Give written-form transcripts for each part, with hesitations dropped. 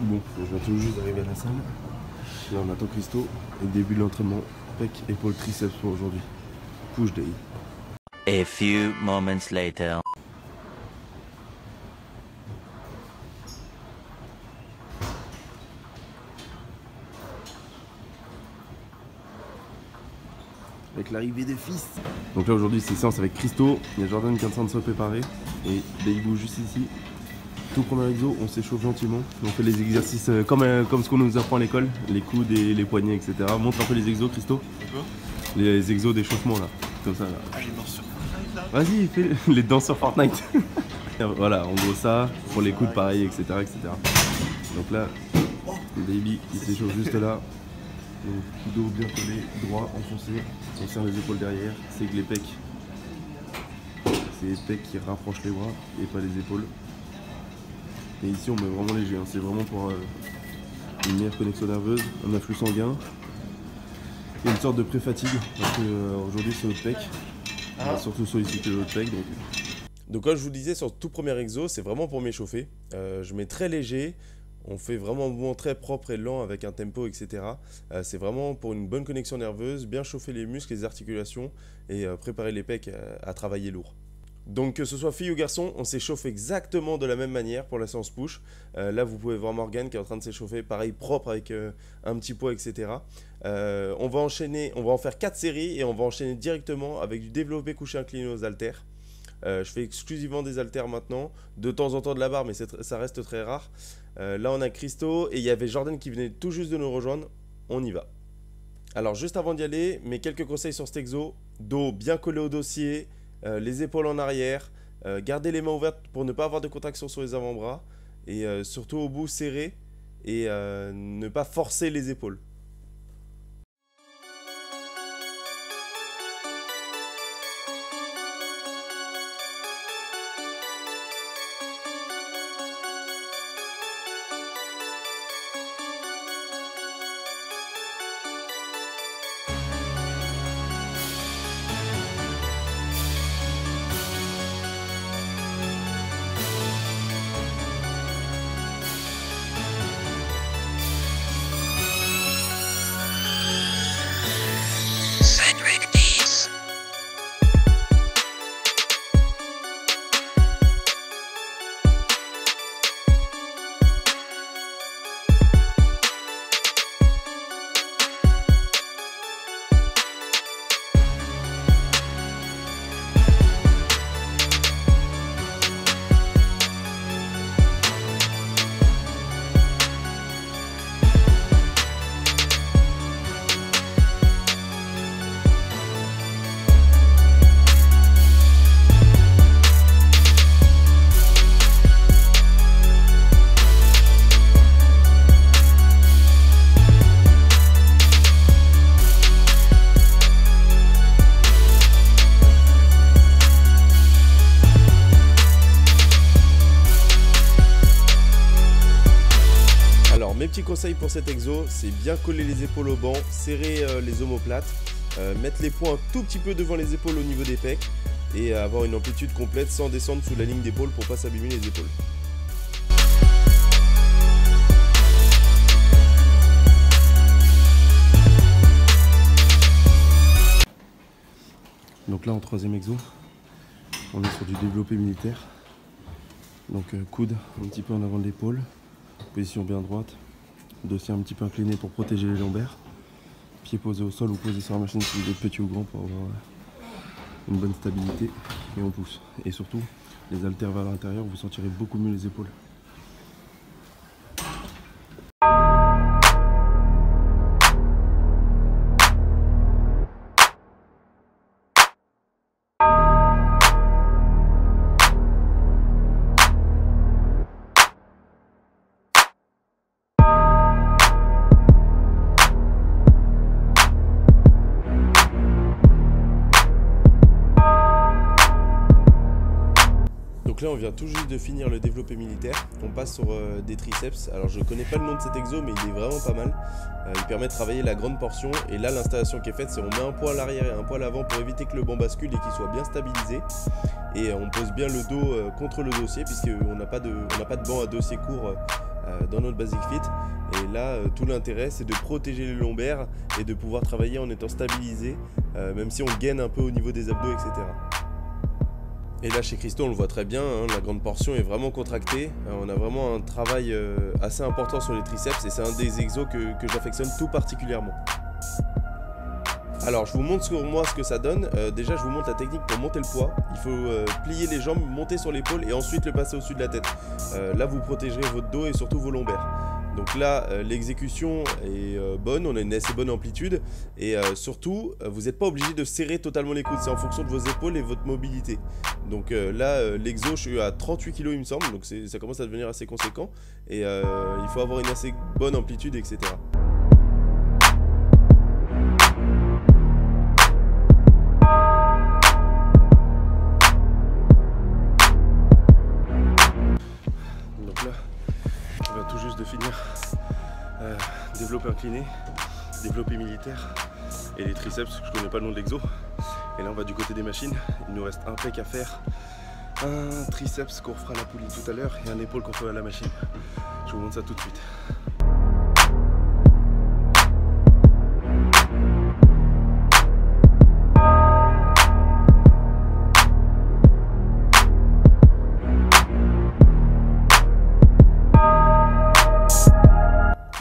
Bon, je viens tout juste d'arriver à la salle. Là, on attend Christo et début de l'entraînement. Pec, épaule, triceps pour aujourd'hui. Push day. A few moments later. Avec l'arrivée des fils. Donc là aujourd'hui c'est séance avec Christo. Il y a Jordan qui est en train de se préparer. Et Daibou juste ici. Tout premier exo, on s'échauffe gentiment. On fait les exercices comme ce qu'on nous apprend à l'école. Les coudes et les poignets, etc. Montre un peu les exos, Christo. Les exos d'échauffement là. Comme ça là. Ah, les danses sur Fortnite là. Vas-y, fais les danses sur Fortnite. Voilà, en gros ça. Pour les coudes pareil, etc. Donc là, Davy il s'échauffe juste là. Donc, dos bien collé, droit, enfoncé. On serre les épaules derrière. C'est que les pecs. C'est les pecs qui rapprochent les bras et pas les épaules. Et ici on met vraiment léger, hein. C'est vraiment pour une meilleure connexion nerveuse, un afflux sanguin et une sorte de pré-fatigue parce qu'aujourd'hui c'est notre pec, on va surtout solliciter notre pec. Donc comme je vous disais sur le tout premier exo, c'est vraiment pour m'échauffer. Je mets très léger, on fait vraiment un mouvement très propre et lent avec un tempo, etc. C'est vraiment pour une bonne connexion nerveuse, bien chauffer les muscles, les articulations et préparer les pecs à travailler lourd. Donc que ce soit fille ou garçon, on s'échauffe exactement de la même manière pour la séance push. Là vous pouvez voir Morgane qui est en train de s'échauffer, pareil propre avec un petit poids, etc. On va enchaîner, on va en faire 4 séries et on va enchaîner directement avec du développé couché incliné aux haltères. Je fais exclusivement des haltères maintenant, de temps en temps de la barre mais ça reste très rare. Là on a Christo et il y avait Jordan qui venait tout juste de nous rejoindre, on y va. Alors juste avant d'y aller, mes quelques conseils sur cet exo: dos bien collé au dossier, les épaules en arrière, garder les mains ouvertes pour ne pas avoir de contraction sur les avant-bras et surtout au bout serré et ne pas forcer les épaules. Mes petits conseils pour cet exo, c'est bien coller les épaules au banc, serrer les omoplates, mettre les poings un tout petit peu devant les épaules au niveau des pecs et avoir une amplitude complète sans descendre sous la ligne d'épaule pour pas s'abîmer les épaules. Donc là en troisième exo, on est sur du développé militaire. Donc coude un petit peu en avant de l'épaule, position bien droite. Dossier un petit peu incliné pour protéger les lombaires. Pied posé au sol ou posé sur la machine si vous êtes petit ou grand pour avoir une bonne stabilité. Et on pousse. Et surtout, les haltères vers l'intérieur, vous sentirez beaucoup mieux les épaules. Donc là on vient tout juste de finir le développé militaire, on passe sur des triceps. Alors je connais pas le nom de cet exo mais il est vraiment pas mal. Il permet de travailler la grande portion et là l'installation qui est faite c'est on met un poids à l'arrière et un poids à l'avant pour éviter que le banc bascule et qu'il soit bien stabilisé. Et on pose bien le dos contre le dossier puisqu'on n'a pas de banc à dossier court dans notre Basic Fit. Et là, tout l'intérêt, c'est de protéger les lombaires et de pouvoir travailler en étant stabilisé, même si on gaine un peu au niveau des abdos, etc. Et là, chez Christo, on le voit très bien, hein, la grande portion est vraiment contractée. On a vraiment un travail assez important sur les triceps et c'est un des exos que j'affectionne tout particulièrement. Alors, je vous montre sur moi ce que ça donne. Déjà, je vous montre la technique pour monter le poids. Il faut plier les jambes, monter sur l'épaule et ensuite le passer au-dessus de la tête. Là, vous protégerez votre dos et surtout vos lombaires. Donc là, l'exécution est bonne, on a une assez bonne amplitude et surtout, vous n'êtes pas obligé de serrer totalement les coudes, c'est en fonction de vos épaules et votre mobilité. Donc là, l'exo, je suis à 38 kg il me semble, donc ça commence à devenir assez conséquent et il faut avoir une assez bonne amplitude, etc. Donc là, on va tout juste de finir développé incliné, développé militaire et les triceps, je connais pas le nom de l'exo. Et là on va du côté des machines, il nous reste un pec à faire, un triceps qu'on refera à la poulie tout à l'heure et un épaule qu'on fera à la machine. Je vous montre ça tout de suite.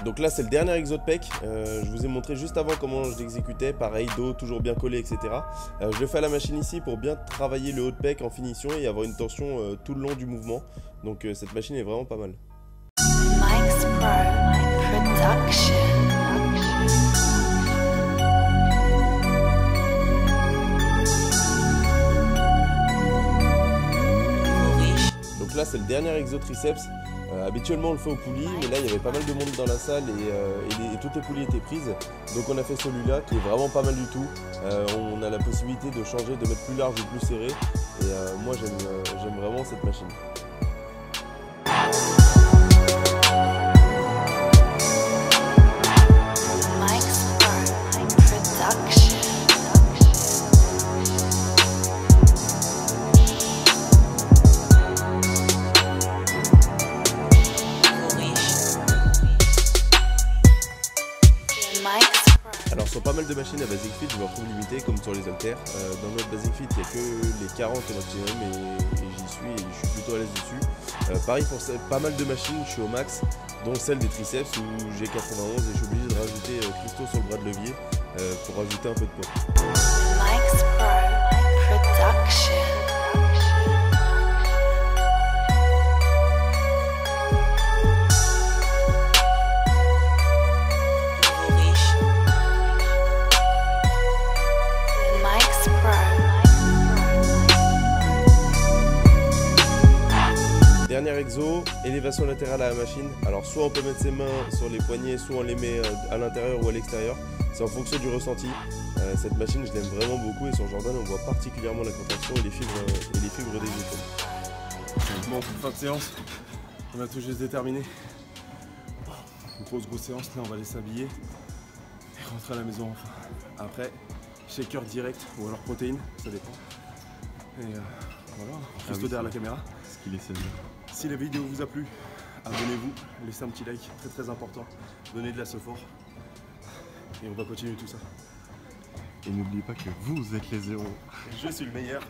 Donc là c'est le dernier exo de pec, je vous ai montré juste avant comment je l'exécutais, pareil dos toujours bien collé, etc. Je le fais à la machine ici pour bien travailler le haut de pec en finition et avoir une tension tout le long du mouvement. Donc cette machine est vraiment pas mal. Donc là c'est le dernier exo triceps. Habituellement on le fait au poulie, mais là il y avait pas mal de monde dans la salle et toutes les poulies étaient prises. Donc on a fait celui-là qui est vraiment pas mal du tout. On a la possibilité de changer, de mettre plus large ou plus serré. Et moi j'aime vraiment cette machine. Alors sur pas mal de machines à Basic Fit, je me retrouve limité comme sur les haltères. Dans notre Basic Fit, il n'y a que les 40 au maximum et j'y suis et je suis plutôt à l'aise dessus. Pareil pour pas mal de machines, je suis au max, dont celle des triceps où j'ai 91 et je suis obligé de rajouter Christo sur le bras de levier pour rajouter un peu de poids. Dernier exo, élévation latérale à la machine. Alors soit on peut mettre ses mains sur les poignets, soit on les met à l'intérieur ou à l'extérieur. C'est en fonction du ressenti. Cette machine je l'aime vraiment beaucoup et sur Jordan on voit particulièrement la contraction et les fibres des épaules. Bon, fin de séance, on a tout juste terminé. Une grosse séance, là on va aller s'habiller et rentrer à la maison enfin. Après, shaker direct ou alors protéines, ça dépend. Et voilà, Christo derrière la caméra. Ce qu'il essaie de dire. Si la vidéo vous a plu, abonnez-vous, laissez un petit like, très important. Donnez de la support. Et on va continuer tout ça. Et n'oubliez pas que vous êtes les héros. Je suis le meilleur.